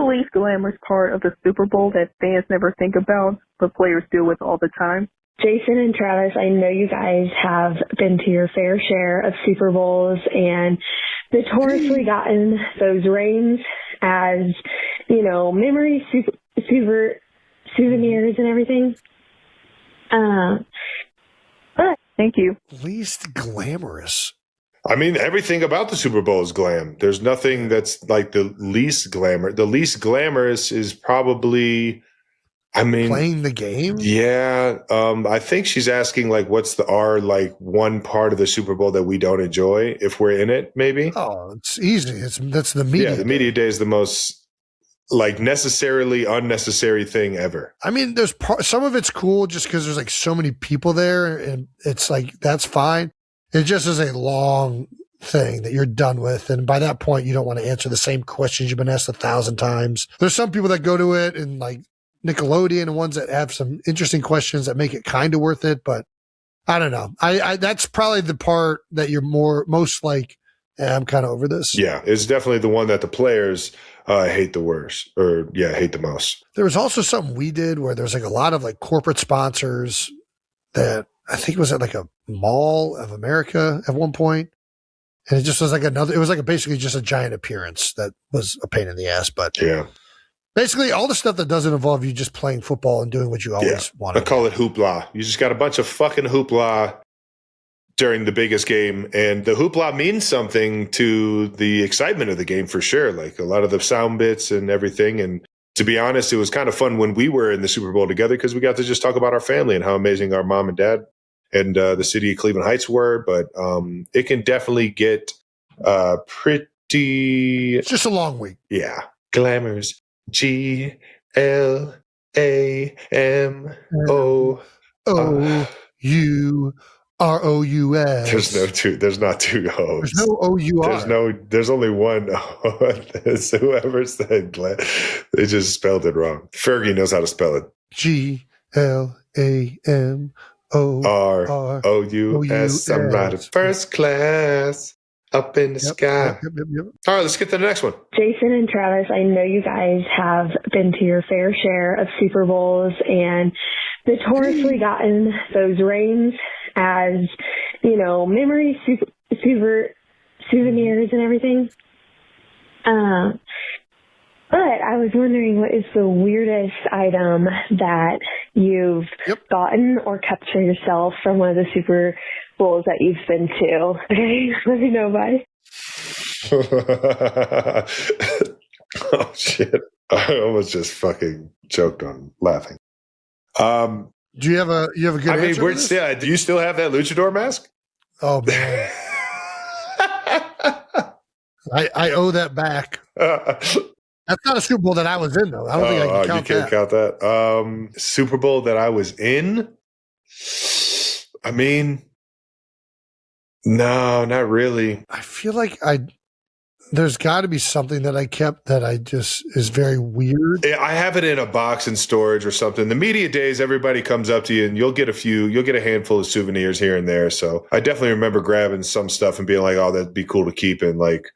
the least glamorous part of the Super Bowl that fans never think about, but players deal with all the time? Jason and Travis, I know you guys have been to your fair share of Super Bowls and notoriously gotten those rings as, memory souvenirs and everything. But thank you. Least glamorous. I mean, everything about the Super Bowl is glam. There's nothing that's like the least glamour. The least glamorous is probably, playing the game. Yeah. I think she's asking like, what's one part of the Super Bowl that we don't enjoy if we're in it, maybe? Oh, it's easy. That's the media. Yeah, the media day is the most necessarily unnecessary thing ever. I mean, there's some of it's cool just because there's like so many people there, and it's like that's fine. It just is a long thing that you're done with, and by that point, you don't want to answer the same questions you've been asked 1,000 times. There's some people that go to it and like Nickelodeon and ones that have some interesting questions that make it kind of worth it, but I don't know. I that's probably the part that you're most like, I'm kind of over this. Yeah, it's definitely the one that the players hate the worst, hate the most. There was also something we did where there's like a lot of like corporate sponsors that I think it was at like a Mall of America at one point. And it just was like basically just a giant appearance that was a pain in the ass. But yeah, basically all the stuff that doesn't involve you just playing football and doing what you always want to do. I call it hoopla. You just got a bunch of fucking hoopla during the biggest game, and the hoopla means something to the excitement of the game for sure. Like a lot of the sound bits and everything. And to be honest, it was kind of fun when we were in the Super Bowl together because we got to just talk about our family and how amazing our mom and dad and the city of Cleveland Heights were. But it can definitely get pretty. It's just a long week. Yeah, glamorous. GLAMOO. ROUS. There's not two O's. There's no OUR. There's only one O. It's whoever said they just spelled it wrong. Fergie knows how to spell it. GLAMOROUS. I'm riding first class up in the sky. Yep. All right, let's get to the next one. Jason and Travis, I know you guys have been to your fair share of Super Bowls and notoriously gotten those rings as, memory souvenirs and everything. But I was wondering, what is the weirdest item that you've gotten or kept for yourself from one of the Super Bowls that you've been to? Okay, let me know, bye. Oh, shit. I almost just fucking choked on laughing. Do you have a good answer? Do you still have that luchador mask? Oh, man. I owe that back. That's not a Super Bowl that I was in, though. I don't think I can count that. You can't count that. Super Bowl that I was in? I mean, no, not really. I feel like there's got to be something that I kept that I just is very weird. I have it in a box in storage or something. The media days, everybody comes up to you and you'll get a handful of souvenirs here and there. So I definitely remember grabbing some stuff and being like, oh, that'd be cool to keep and like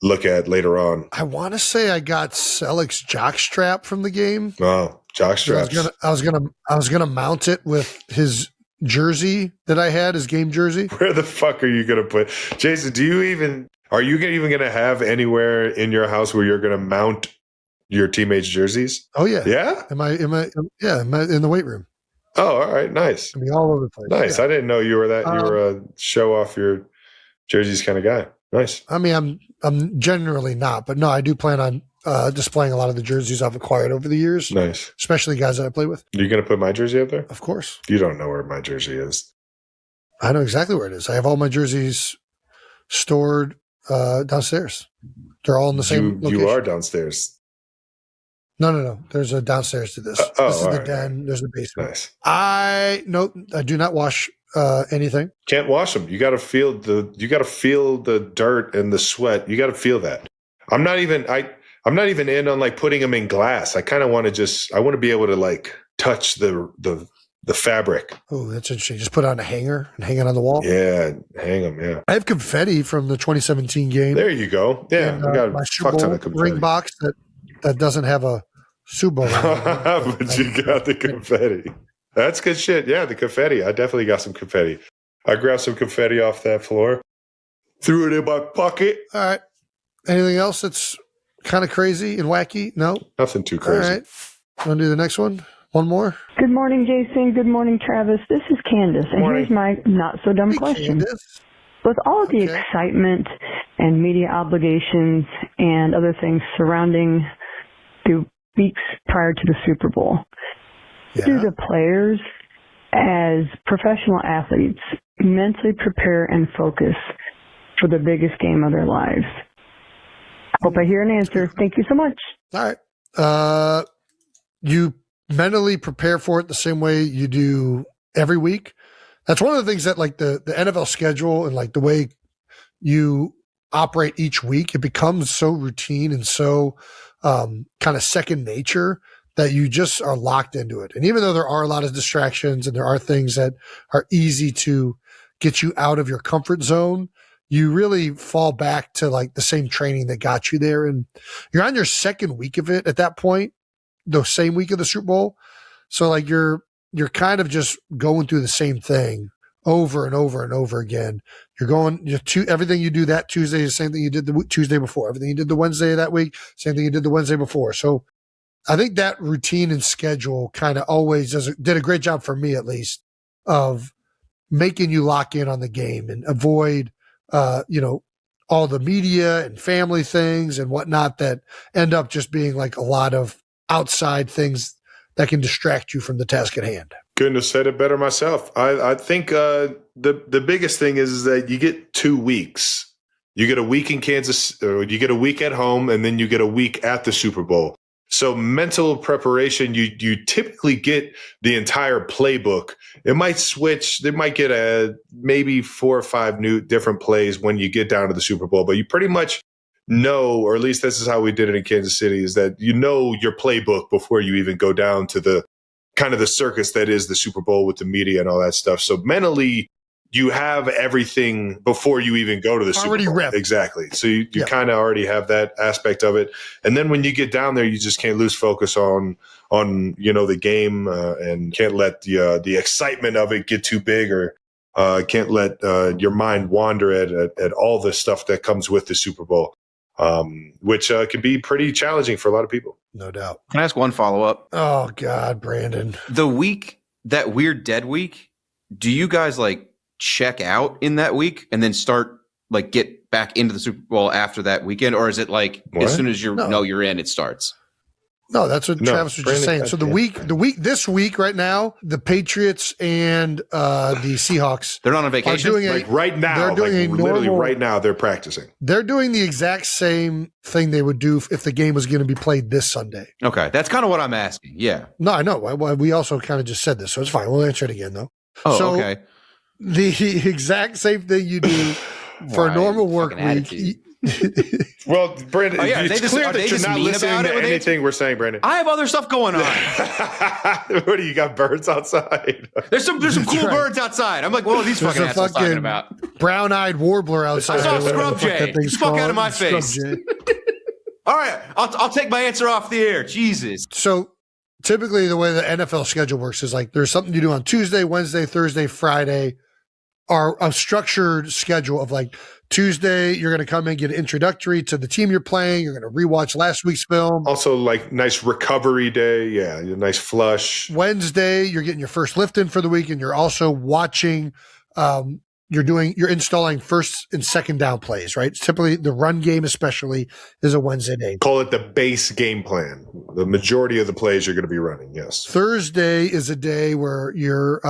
look at later on. I want to say I got Selleck's jockstrap from the game. Oh, jockstraps. I was gonna mount it with his jersey that I had, his game jersey. Where the fuck are you gonna put Jason? Are you even gonna have anywhere in your house where you're gonna mount your teammates' jerseys? Oh yeah, yeah. Am I in the weight room? Oh, all right, nice. I mean, all over the place. Nice. Yeah. I didn't know you were that. You were a show off your jerseys kind of guy. Nice. I mean, I'm generally not, but no, I do plan on displaying a lot of the jerseys I've acquired over the years. Nice. Especially guys that I play with. Are you going to put my jersey up there? Of course. You don't know where my jersey is. I know exactly where it is. I have all my jerseys stored downstairs. They're all in the same location. You are downstairs. No. There's a downstairs to this. This is the den. Right. There's the basement. Nice. I do not wash anything. Can't wash them. You got to feel the dirt and the sweat. You got to feel that. I'm not even in on like putting them in glass. I kind of want to be able to like touch the fabric. Oh, that's interesting. Just put it on a hanger and hang it on the wall. Yeah, hang them. Yeah. I have confetti from the 2017 game. There you go. Yeah, and, we got my a fuck ton of confetti. ring box that that doesn't have a Super Bowl. But you got the confetti. That's good shit. Yeah, the confetti. I definitely got some confetti. I grabbed some confetti off that floor, threw it in my pocket. All right. Anything else that's kind of crazy and wacky? No? Nothing too crazy. All right. Want to do the next one? One more? Good morning, Jason. Good morning, Travis. This is Candace, and here's my not-so-dumb question. Candace. With all the excitement and media obligations and other things surrounding the weeks prior to the Super Bowl, do the players, as professional athletes, mentally prepare and focus for the biggest game of their lives? Hope I hear an answer. Thank you so much. All right. You mentally prepare for it the same way you do every week. That's one of the things that like the NFL schedule and like the way you operate each week, it becomes so routine and so kind of second nature that you just are locked into it. And even though there are a lot of distractions and there are things that are easy to get you out of your comfort zone, you really fall back to like the same training that got you there. And you're on your second week of it at that point, the same week of the Super Bowl. So like you're kind of just going through the same thing over and over and over again. Everything you do that Tuesday is the same thing you did the Tuesday before. Everything you did the Wednesday of that week, same thing you did the Wednesday before. So I think that routine and schedule kind of always did a great job for me, at least, of making you lock in on the game and avoid, all the media and family things and whatnot that end up just being like a lot of outside things that can distract you from the task at hand. Couldn't have said it better myself. I think the biggest thing is that you get 2 weeks. You get a week in Kansas, or you get a week at home, and then you get a week at the Super Bowl. So mental preparation, you typically get the entire playbook. It might switch. They might get maybe 4 or 5 new different plays when you get down to the Super Bowl, but you pretty much know, or at least this is how we did it in Kansas City, is that you know your playbook before you even go down to the kind of the circus that is the Super Bowl with the media and all that stuff. So mentally, you have everything before you even go to the Super Bowl. Repped. Exactly. So you kind of already have that aspect of it. And then when you get down there, you just can't lose focus on the game and can't let the excitement of it get too big, or can't let your mind wander at all the stuff that comes with the Super Bowl, which can be pretty challenging for a lot of people. No doubt. Can I ask one follow-up? Oh, God, Brandon. The week, that weird dead week, do you guys like check out in that week and then start like get back into the Super Bowl after that weekend? Or is it like as soon as you're in, it starts? No, that's what Travis was just saying. So this week right now, the Patriots and the Seahawks, they're not on vacation. Right now, literally right now, they're practicing. They're doing the exact same thing they would do if the game was going to be played this Sunday. Okay, that's kind of what I'm asking. Yeah. No, I know. We also kind of just said this, so it's fine. We'll answer it again though. Oh, okay. The exact same thing you do for a normal work week. Well, Brandon, it's clear that you're not listening to anything we're saying, Brandon. I have other stuff going on. What do you got? Birds outside? There's some cool birds outside. I'm like, what are these fucking assholes talking about? Brown-eyed warbler outside. I saw a scrub jay. Fuck out of my face. All right, I'll take my answer off the air. Jesus. So typically the way the NFL schedule works is like there's something you do on Tuesday, Wednesday, Thursday, Friday, or a structured schedule of like Tuesday, you're going to come in, get an introductory to the team you're playing. You're going to rewatch last week's film. Also, like nice recovery day. Yeah, nice flush. Wednesday, you're getting your first lift in for the week, and you're also watching. You're installing first and second down plays, right? Typically, the run game, especially, is a Wednesday day. Call it the base game plan. The majority of the plays you're going to be running. Yes. Thursday is a day where you're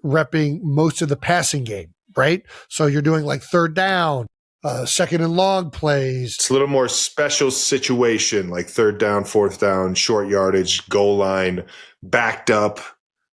repping most of the passing game. Right? So you're doing like third down, second and long plays. It's a little more special situation, like third down, fourth down, short yardage, goal line, backed up.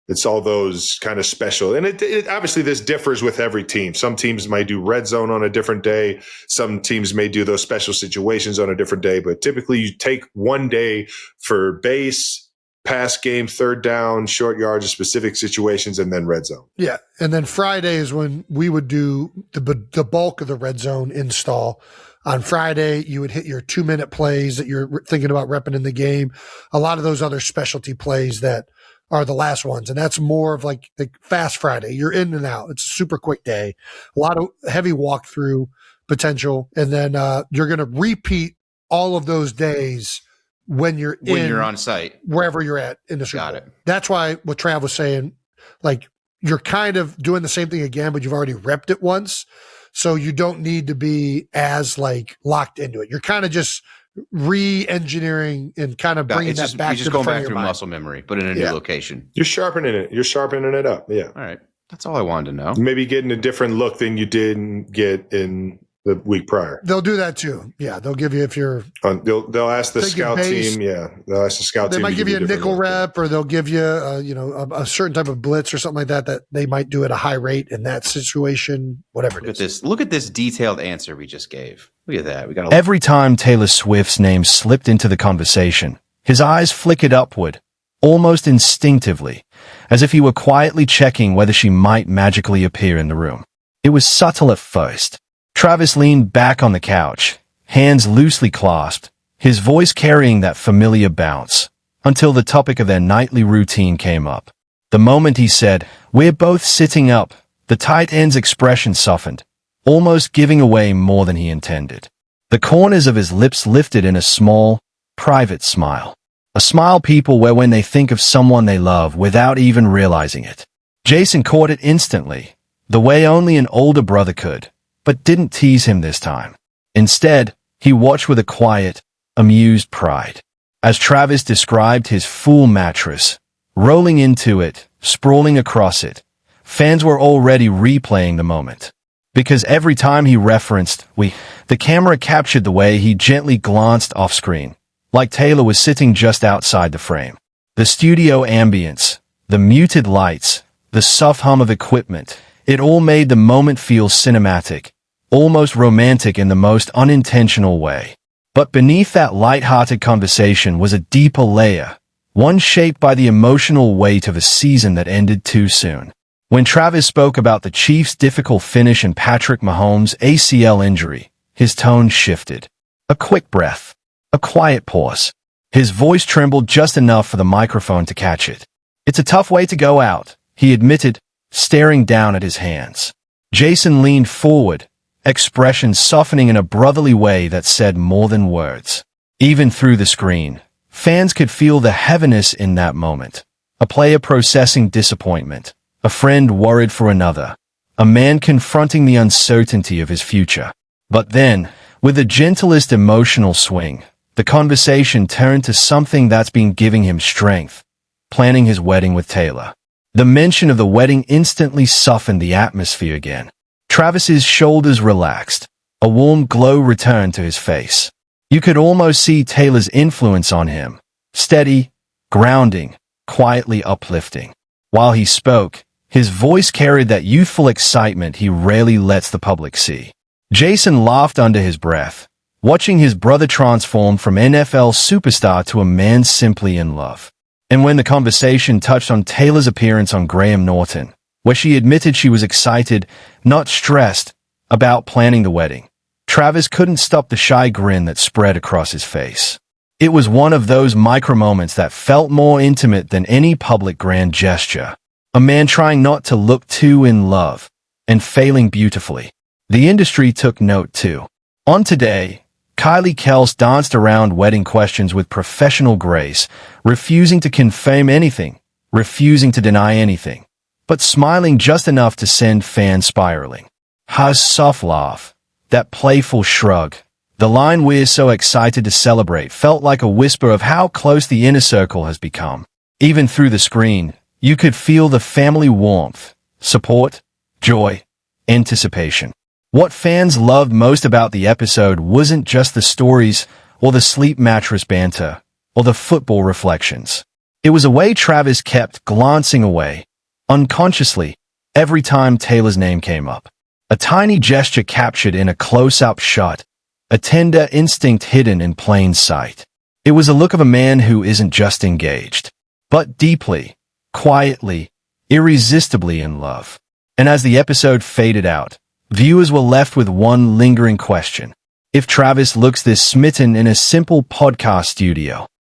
It's all those kind of special. And it obviously this differs with every team. Some teams might do red zone on a different day. Some teams may do those special situations on a different day. But typically you take one day for base, pass game, third down, short yards, specific situations, and then red zone. Yeah. And then Friday is when we would do the bulk of the red zone install. On Friday, you would hit your 2-minute plays that you're thinking about repping in the game. A lot of those other specialty plays that are the last ones. And that's more of like the fast Friday. You're in and out. It's a super quick day. A lot of heavy walkthrough potential. And then you're going to repeat all of those days when you're on site, wherever you're at in the Super Bowl. Got it. That's why what Trav was saying, like you're kind of doing the same thing again, but you've already repped it once. So you don't need to be as like locked into it. You're kind of just re-engineering and kind of bringing that back to the going front back of your through mind. muscle memory, but in a new location. You're sharpening it. You're sharpening it up. Yeah. All right. That's all I wanted to know. Maybe getting a different look than you didn't get in the week prior. They'll do that too. Yeah, they'll give you if you're. They'll ask the scout team. Yeah, they'll ask the scout team. They might give you a nickel rep, or they'll give you a certain type of blitz or something like that that they might do at a high rate in that situation. Whatever it is. Look at this detailed answer we just gave. Look at that. We got every time Taylor Swift's name slipped into the conversation, his eyes flickered upward, almost instinctively, as if he were quietly checking whether she might magically appear in the room. It was subtle at first. Travis leaned back on the couch, hands loosely clasped, his voice carrying that familiar bounce, until the topic of their nightly routine came up. The moment he said, "We're both sitting up," the tight end's expression softened, almost giving away more than he intended. The corners of his lips lifted in a small, private smile. A smile people wear when they think of someone they love without even realizing it. Jason caught it instantly, the way only an older brother could, but didn't tease him this time. Instead, he watched with a quiet, amused pride. As Travis described his full mattress, rolling into it, sprawling across it, fans were already replaying the moment. Because every time he referenced the camera captured the way he gently glanced off-screen, like Taylor was sitting just outside the frame. The studio ambience, the muted lights, the soft hum of equipment, it all made the moment feel cinematic, almost romantic in the most unintentional way. But beneath that light-hearted conversation was a deeper layer, one shaped by the emotional weight of a season that ended too soon. When Travis spoke about the Chiefs' difficult finish and Patrick Mahomes' ACL injury, his tone shifted. A quick breath. A quiet pause. His voice trembled just enough for the microphone to catch it. "It's a tough way to go out," he admitted, staring down at his hands. Jason leaned forward, expression softening in a brotherly way that said more than words. Even through the screen, fans could feel the heaviness in that moment. A player processing disappointment, a friend worried for another, a man confronting the uncertainty of his future. But then, with the gentlest emotional swing, the conversation turned to something that's been giving him strength, planning his wedding with Taylor. The mention of the wedding instantly softened the atmosphere again. Travis's shoulders relaxed. A warm glow returned to his face. You could almost see Taylor's influence on him. Steady, grounding, quietly uplifting. While he spoke, his voice carried that youthful excitement he rarely lets the public see. Jason laughed under his breath, watching his brother transform from NFL superstar to a man simply in love. And when the conversation touched on Taylor's appearance on Graham Norton, where she admitted she was excited, not stressed, about planning the wedding, Travis couldn't stop the shy grin that spread across his face. It was one of those micro moments that felt more intimate than any public grand gesture. A man trying not to look too in love, and failing beautifully. The industry took note too. On Today, Kelce danced around wedding questions with professional grace, refusing to confirm anything, refusing to deny anything, but smiling just enough to send fans spiraling. Her soft laugh, that playful shrug, the line "we're so excited to celebrate" felt like a whisper of how close the inner circle has become. Even through the screen, you could feel the family warmth, support, joy, anticipation. What fans loved most about the episode wasn't just the stories, or the sleep mattress banter, or the football reflections. It was a way Travis kept glancing away, unconsciously, every time Taylor's name came up. A tiny gesture captured in a close-up shot, a tender instinct hidden in plain sight. It was a look of a man who isn't just engaged, but deeply, quietly, irresistibly in love. And as the episode faded out, viewers were left with one lingering question. if Travis looks this smitten in a simple podcast studio.